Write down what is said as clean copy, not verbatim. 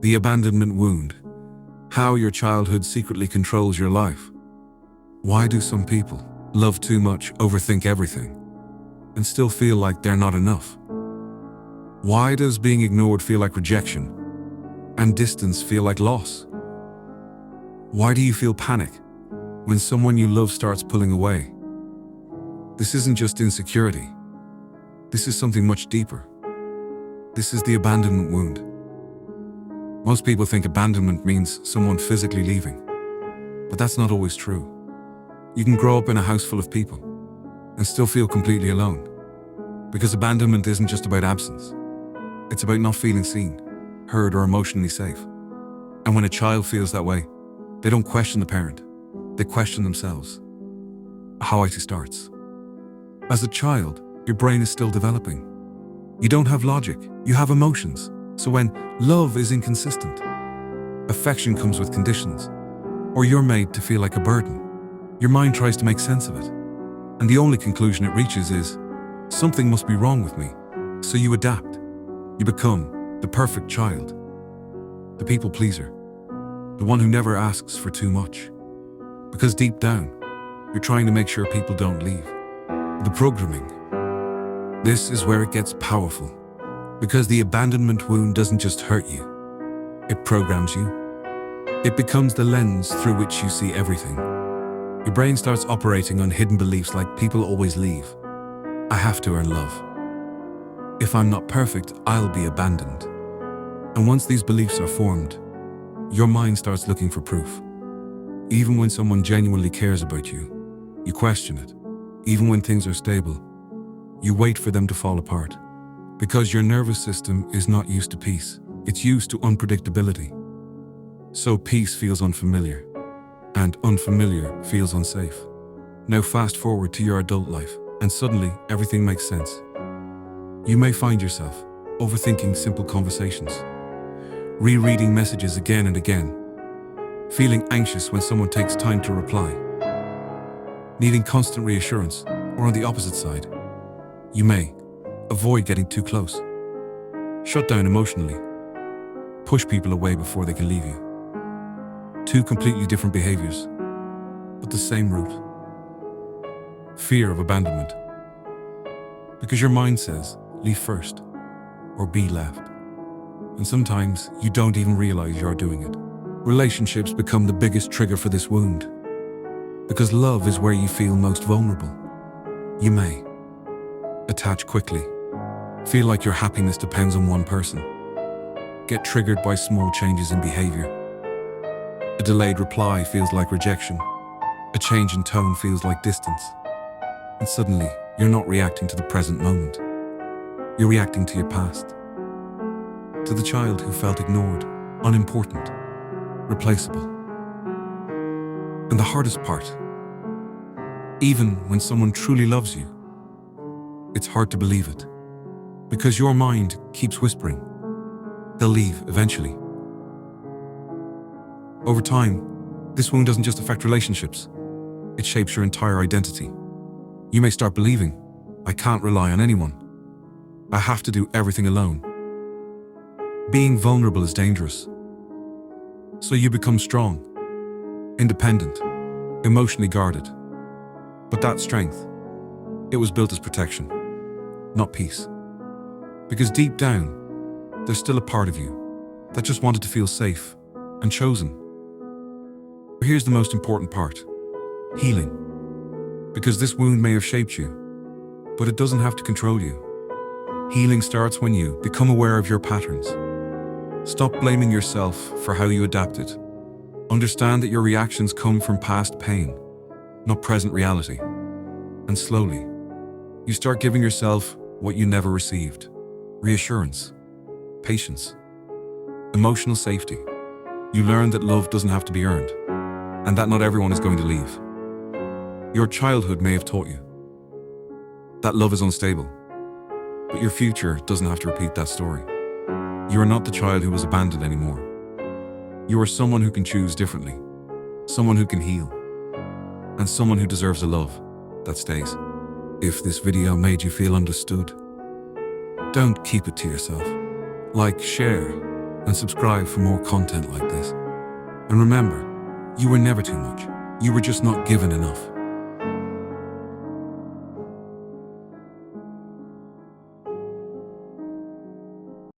The abandonment wound. How your childhood secretly controls your life. Why do some people love too much, overthink everything, and still feel like they're not enough? Why does being ignored feel like rejection, and distance feel like loss? Why do you feel panic when someone you love starts pulling away? This isn't just insecurity. This is something much deeper. This is the abandonment wound. Most people think abandonment means someone physically leaving, but that's not always true. You can grow up in a house full of people and still feel completely alone, because abandonment isn't just about absence. It's about not feeling seen, heard, or emotionally safe. And when a child feels that way, they don't question the parent, they question themselves. How it starts. As a child, your brain is still developing. You don't have logic, you have emotions. So when love is inconsistent, affection comes with conditions, or you're made to feel like a burden, your mind tries to make sense of it. And the only conclusion it reaches is, something must be wrong with me. So you adapt. You become the perfect child, the people pleaser, the one who never asks for too much. Because deep down, you're trying to make sure people don't leave. The programming. This is where it gets powerful. Because the abandonment wound doesn't just hurt you, it programs you. It becomes the lens through which you see everything. Your brain starts operating on hidden beliefs like people always leave. I have to earn love. If I'm not perfect, I'll be abandoned. And once these beliefs are formed, your mind starts looking for proof. Even when someone genuinely cares about you, you question it. Even when things are stable, you wait for them to fall apart. Because your nervous system is not used to peace. It's used to unpredictability. So peace feels unfamiliar, and unfamiliar feels unsafe. Now fast forward to your adult life, and suddenly everything makes sense. You may find yourself overthinking simple conversations, rereading messages again and again, feeling anxious when someone takes time to reply, needing constant reassurance, or on the opposite side, you may avoid getting too close, shut down emotionally, push people away before they can leave you. Two completely different behaviors, but the same root. Fear of abandonment. Because your mind says, leave first, or be left. And sometimes you don't even realize you're doing it. Relationships become the biggest trigger for this wound. Because love is where you feel most vulnerable. You may attach quickly, feel like your happiness depends on one person, get triggered by small changes in behavior. A delayed reply feels like rejection. A change in tone feels like distance. And suddenly, you're not reacting to the present moment. You're reacting to your past. To the child who felt ignored, unimportant, replaceable. And the hardest part, even when someone truly loves you, it's hard to believe it. Because your mind keeps whispering, they'll leave eventually. Over time, this wound doesn't just affect relationships, it shapes your entire identity. You may start believing, I can't rely on anyone. I have to do everything alone. Being vulnerable is dangerous. So you become strong, independent, emotionally guarded. But that strength, it was built as protection, not peace. Because deep down, there's still a part of you that just wanted to feel safe and chosen. Here's the most important part, healing. Because this wound may have shaped you, but it doesn't have to control you. Healing starts when you become aware of your patterns. Stop blaming yourself for how you adapted. Understand that your reactions come from past pain, not present reality. And slowly, you start giving yourself what you never received. Reassurance, patience, emotional safety. You learn that love doesn't have to be earned, and that not everyone is going to leave. Your childhood may have taught you that love is unstable, but your future doesn't have to repeat that story. You are not the child who was abandoned anymore. You are someone who can choose differently, someone who can heal, and someone who deserves a love that stays. If this video made you feel understood, don't keep it to yourself. Like, share, and subscribe for more content like this. And remember, you were never too much. You were just not given enough.